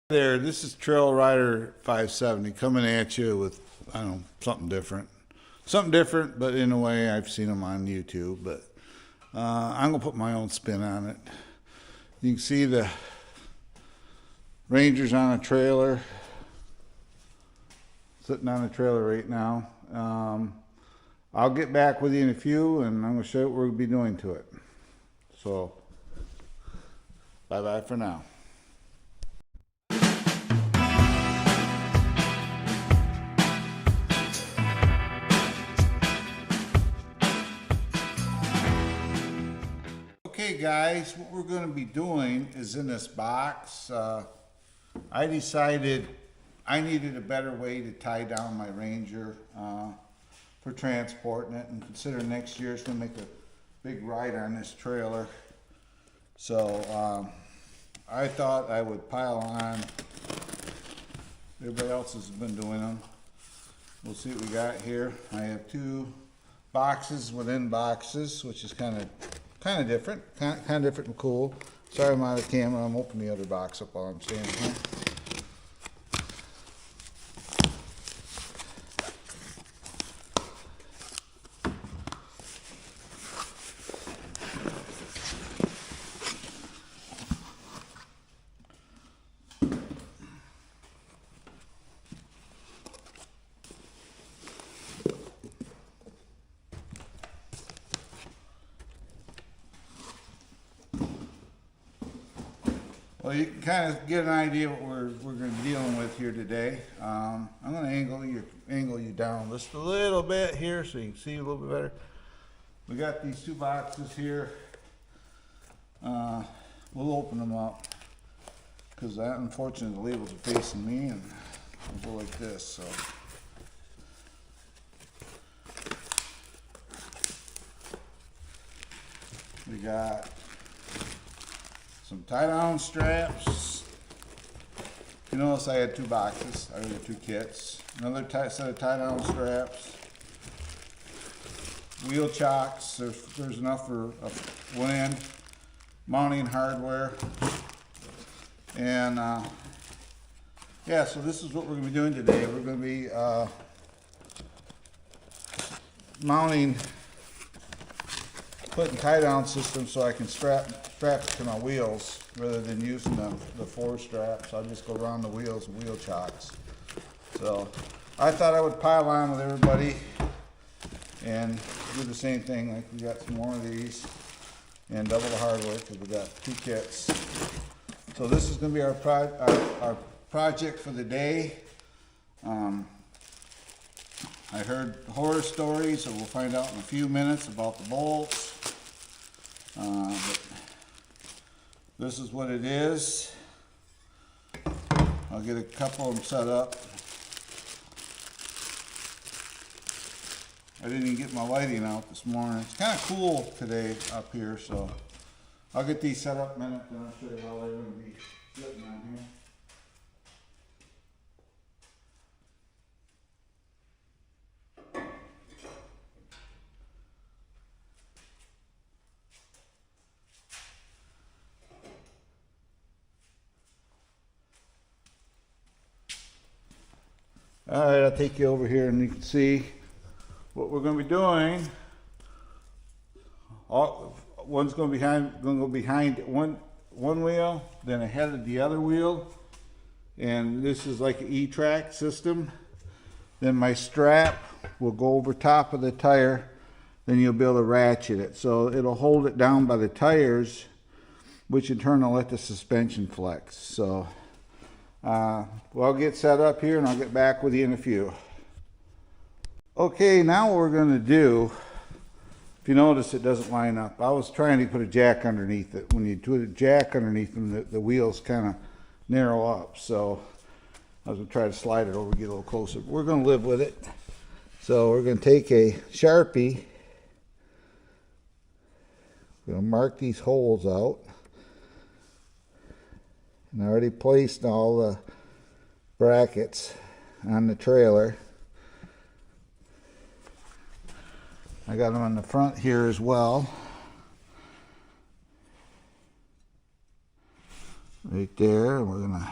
There, this is Trail Rider 570 coming at you with, I don't know, something different. Something different, but in a way I've seen them on YouTube, but I'm going to put my own spin on it. You can see the Ranger's on a trailer, sitting on a trailer right now. I'll get back with you in a few, and I'm going to show you what we're going to be doing to it. So, bye-bye for now. Okay guys, what we're going to be doing is in this box, I decided I needed a better way to tie down my Ranger for transporting it, and consider next year it's going to make a big ride on this trailer. So I thought I would pile on. Everybody else has been doing them. We'll see what we got here. I have two boxes within boxes, which is kind of different, kind of different and cool. Sorry I'm out of camera. I'm opening the other box up while I'm standing here. Well, you can kind of get an idea what we're going to be dealing with here today. I'm going to angle you down just a little bit here so you can see a little bit better. We got these two boxes here. We'll open them up because unfortunately the labels are facing me, and we'll go like this. So. We got some tie-down straps. You notice I had two boxes. I had two kits. Another set of tie-down straps. Wheel chocks. There's enough for one end. Mounting hardware. And yeah, so this is what we're going to be doing today. We're going to be putting tie-down systems so I can strap it to my wheels rather than using the four straps. I'll just go around the wheels and wheel chocks. So I thought I would pile on with everybody and do the same thing. Like we got some more of these and double the hardware because we got two kits. So this is going to be our project for the day. I heard horror stories, so we'll find out in a few minutes about the bolts. But this is what it is. I'll get a couple of them set up. I didn't even get my lighting out this morning. It's kind of cool today up here, so I'll get these set up in a minute, and I'll show you how they're going to be sitting on here. All right, I'll take you over here and you can see what we're going to be doing. One's going to go behind one wheel, then ahead of the other wheel, and this is like an E-track system. Then my strap will go over top of the tire, then you'll be able to ratchet it. So it'll hold it down by the tires, which in turn will let the suspension flex. So well, I'll get set up here and I'll get back with you in a few. Okay, now what we're going to do, if you notice it doesn't line up, I was trying to put a jack underneath it. When you put a jack underneath them, the wheels kind of narrow up. So I was going to try to slide it over, get a little closer. But we're going to live with it. So we're going to take a Sharpie. We're going to mark these holes out. And I already placed all the brackets on the trailer. I got them on the front here as well. Right there. And we're going to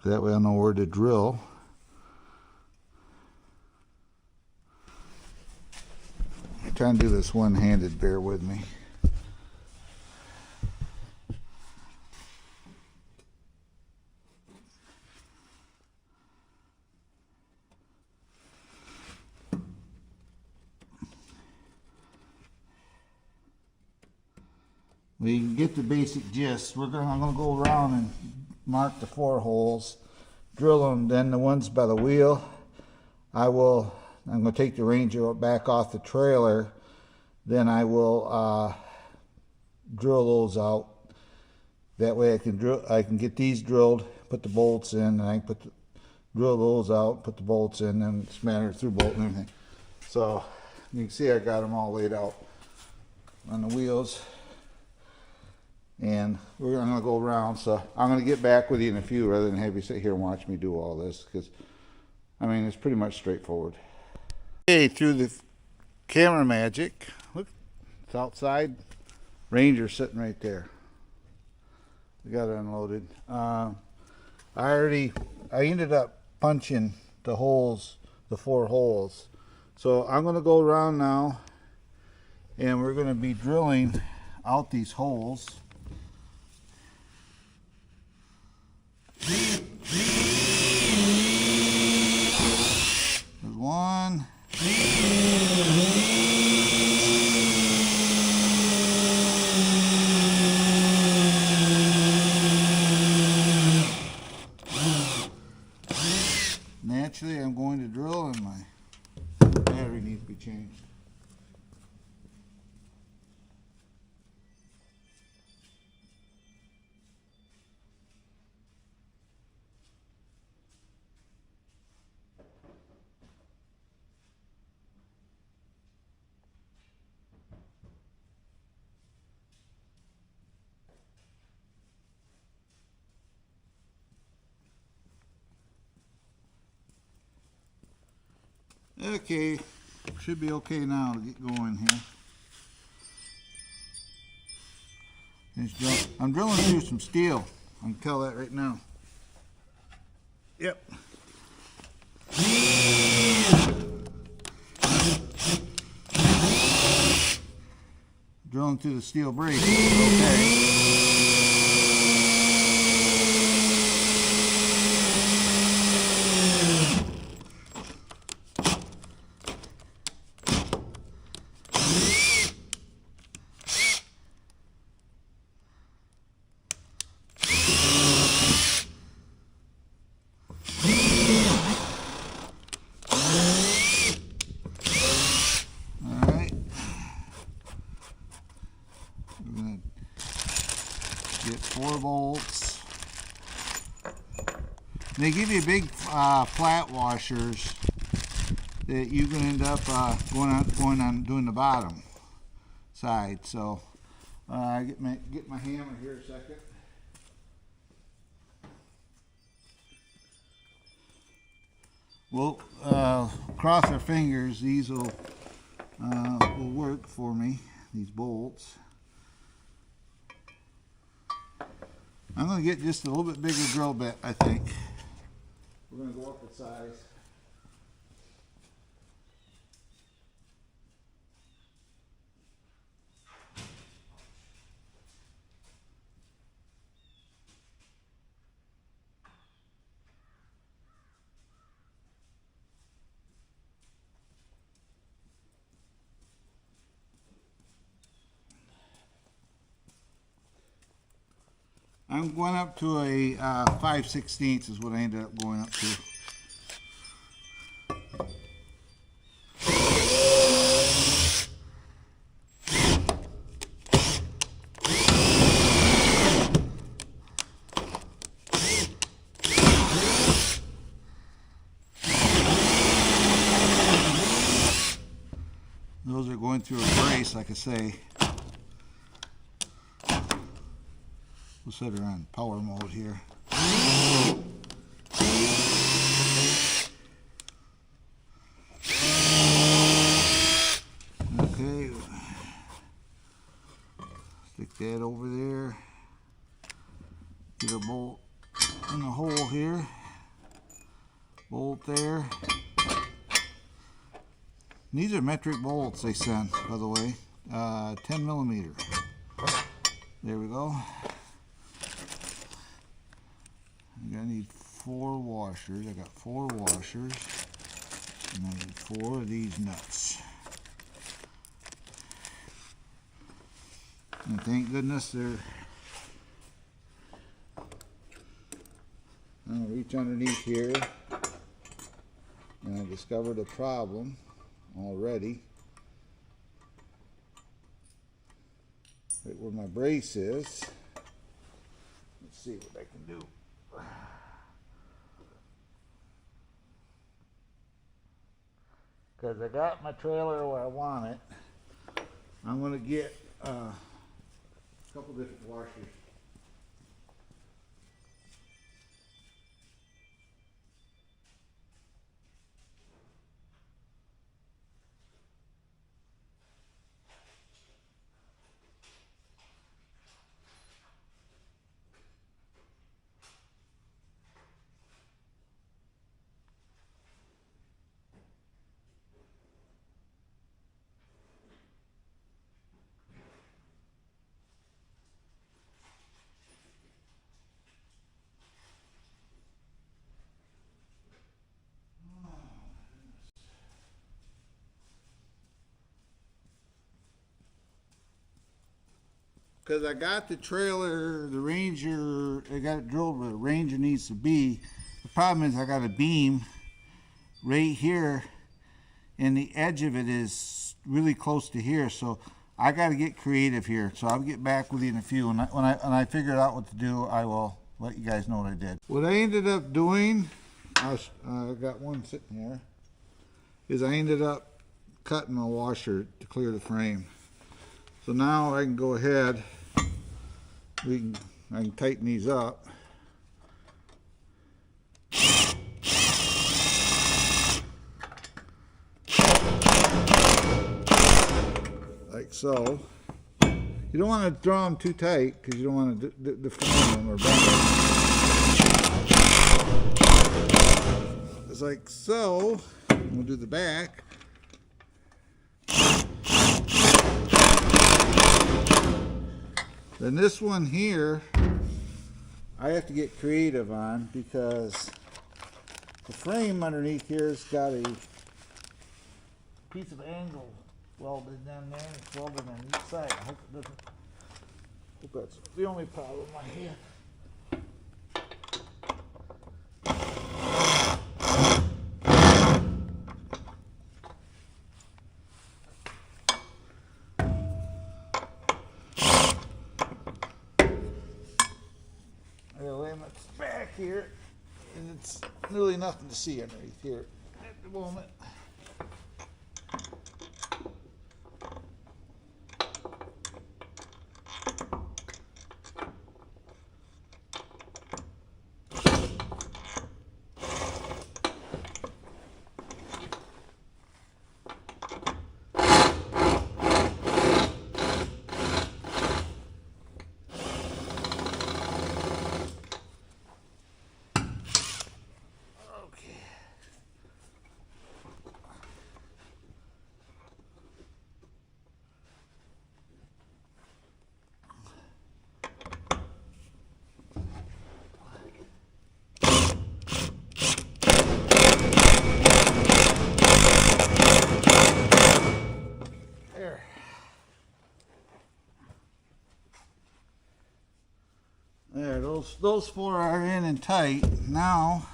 That way I know where to drill. I'm trying to do this one-handed, bear with me. We can get the basic gist. I'm gonna go around and mark the 4 holes, drill them. Then the ones by the wheel, I'm gonna take the Ranger back off the trailer. Then I will drill those out. That way I can get these drilled, put the bolts in, and I can drill those out, put the bolts in, and smatter through bolt and everything. So you can see I got them all laid out on the wheels. And we're going to go around, so I'm going to get back with you in a few rather than have you sit here and watch me do all this, because, I mean, it's pretty much straightforward. Okay, through the camera magic, look, it's outside, Ranger's sitting right there. We got it unloaded. I ended up punching the holes, the 4 holes. So I'm going to go around now, and we're going to be drilling out these holes. There's one. Naturally, I'm going to drill and my battery needs to be changed. Okay, should be okay now to get going here. I'm drilling through some steel. I can tell that right now. Yep. Drilling through the steel brace. Okay. Get 4 bolts. They give you big flat washers that you can end up going on doing the bottom side. So get my hammer here a second. We'll cross our fingers. These will work for me. These bolts. I'm going to get just a little bit bigger drill bit, I think. We're going to go up in size. I'm going up to a 5/16 is what I ended up going up to. Those are going through a brace, like I say. We'll set her on power mode here. Okay, stick that over there. Get a bolt in the hole here. bolt there. These are metric bolts they send, by the way. 10 millimeter. There we go. I'm gonna need 4 washers. I got 4 washers. And I need 4 of these nuts. And thank goodness they're... I'll reach underneath here. And I discovered a problem already. Right where my brace is. Let's see what I can do. Because I got my trailer where I want it. I'm going to get a couple different washers. Because I got the trailer, the Ranger, I got it drilled where the Ranger needs to be. The problem is I got a beam right here and the edge of it is really close to here, so I got to get creative here. So I'll get back with you in a few. When I figure out what to do, I will let you guys know what I did. What I ended up doing, I got one sitting here, is I ended up cutting a washer to clear the frame. So now I can go ahead, I can tighten these up. Like so. You don't want to draw them too tight because you don't want to deform them or bend them. It's like so. We'll do the back. Then this one here, I have to get creative on because the frame underneath here has got a piece of angle welded down there. It's welded on each side. I hope it doesn't. Hope that's the only problem I have. Back here, and it's really nothing to see underneath here at the moment. There, those 4 are in and tight. Now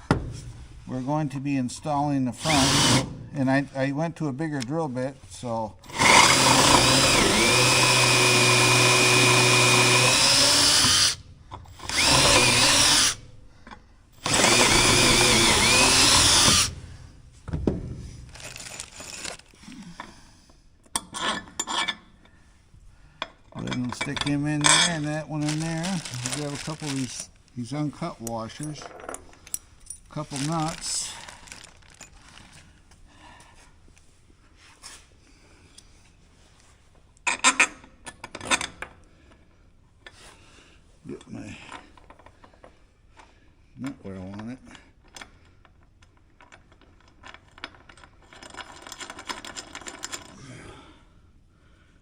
we're going to be installing the front, and I went to a bigger drill bit, so stick him in there and that one in there. We have a couple of these uncut washers, a couple nuts. Get my nut where I want it.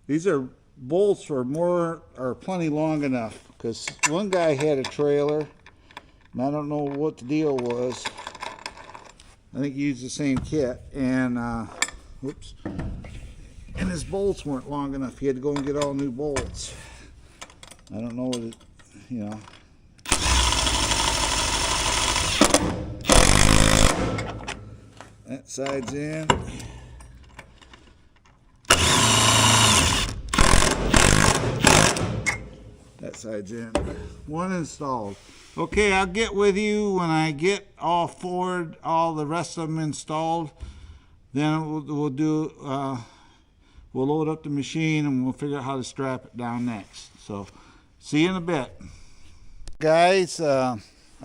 These are bolts are plenty long enough, because one guy had a trailer, and I don't know what the deal was. I think he used the same kit, and whoops, and his bolts weren't long enough. He had to go and get all new bolts. I don't know what it, you know. That side's in. That side's in. One installed. Okay, I'll get with you when I get all the rest of them installed. Then we'll load up the machine and we'll figure out how to strap it down next. So, see you in a bit. Guys, I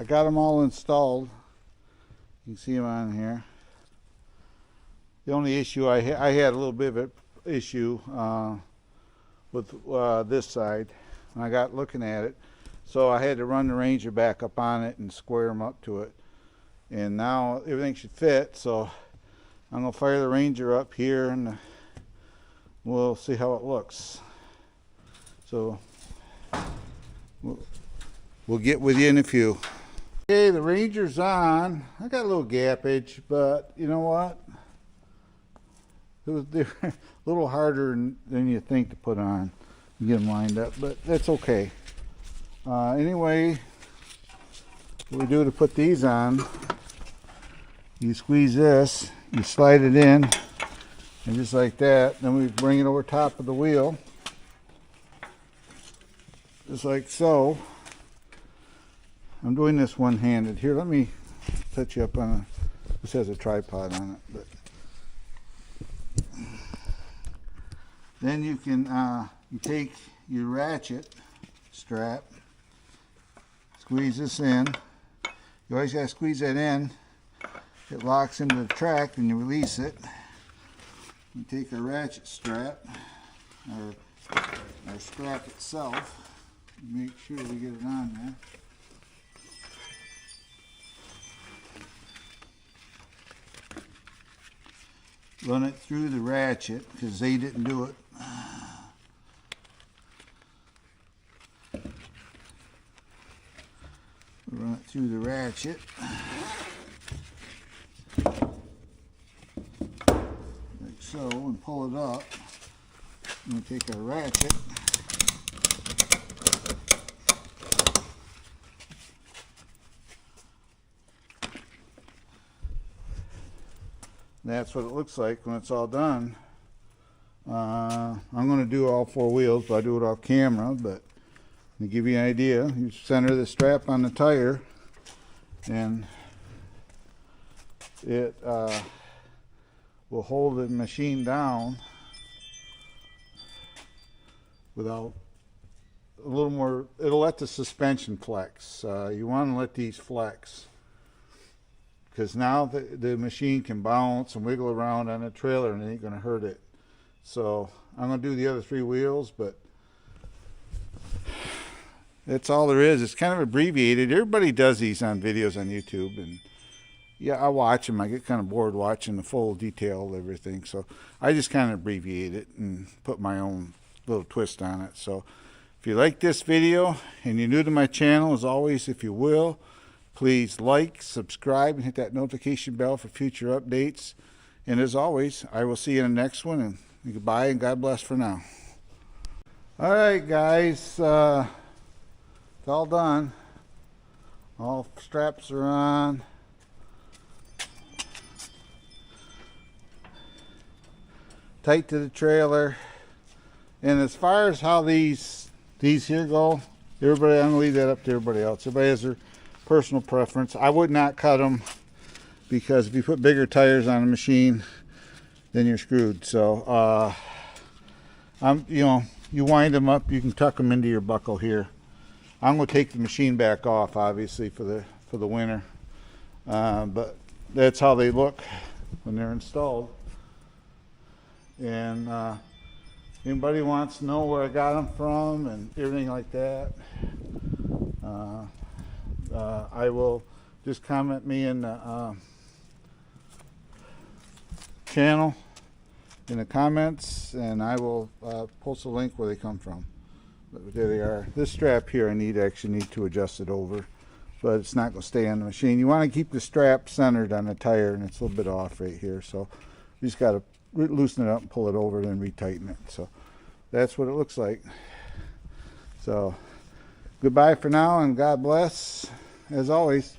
got them all installed. You can see them on here. The only issue I had a little bit of an issue with this side. I got looking at it, so I had to run the Ranger back up on it and square them up to it, and now everything should fit. So I'm gonna fire the Ranger up here and we'll see how it looks. So we'll get with you in a few. Okay, the Ranger's on. I got a little gappage, but you know what, it was a little harder than you think to put on. Get them lined up, but that's okay. Anyway, what we do to put these on, you squeeze this, you slide it in, and just like that, then we bring it over top of the wheel, just like so. I'm doing this one-handed. Here, let me set you up on this has a tripod on it, but then you can you take your ratchet strap, squeeze this in. You always got to squeeze that in. It locks into the track and you release it. You take a ratchet strap, or strap itself, make sure we get it on there. Run it through the ratchet, because they didn't do it. Run it through the ratchet. Like so, and pull it up. And we take our ratchet. That's what it looks like when it's all done. I'm going to do all four wheels, but I do it off camera. But to give you an idea, you center the strap on the tire, and it will hold the machine down without a little more. It'll let the suspension flex. You want to let these flex, because now the machine can bounce and wiggle around on a trailer and it ain't going to hurt it. So I'm going to do the other three wheels, but that's all there is. It's kind of abbreviated. Everybody does these on videos on YouTube, and yeah, I watch them. I get kind of bored watching the full detail of everything, so I just kind of abbreviate it and put my own little twist on it. So if you like this video and you're new to my channel, as always, if you will, please like, subscribe, and hit that notification bell for future updates. And as always, I will see you in the next one, and goodbye and God bless for now. All right, guys, it's all done. All straps are on. Tight to the trailer. And as far as how these here go, everybody, I'm gonna leave that up to everybody else. Everybody has their personal preference. I would not cut them, because if you put bigger tires on a machine, then you're screwed. So you know, you wind them up, you can tuck them into your buckle here. I'm going to take the machine back off, obviously, for the winter, but that's how they look when they're installed. And anybody wants to know where I got them from and everything like that, I will just comment me in the channel, in the comments, and I will post a link where they come from. But there they are. This strap here I actually need to adjust it over, but it's not going to stay on the machine. You want to keep the strap centered on the tire, and it's a little bit off right here, so you just got to loosen it up and pull it over, then retighten it. So that's what it looks like. So goodbye for now, and God bless as always.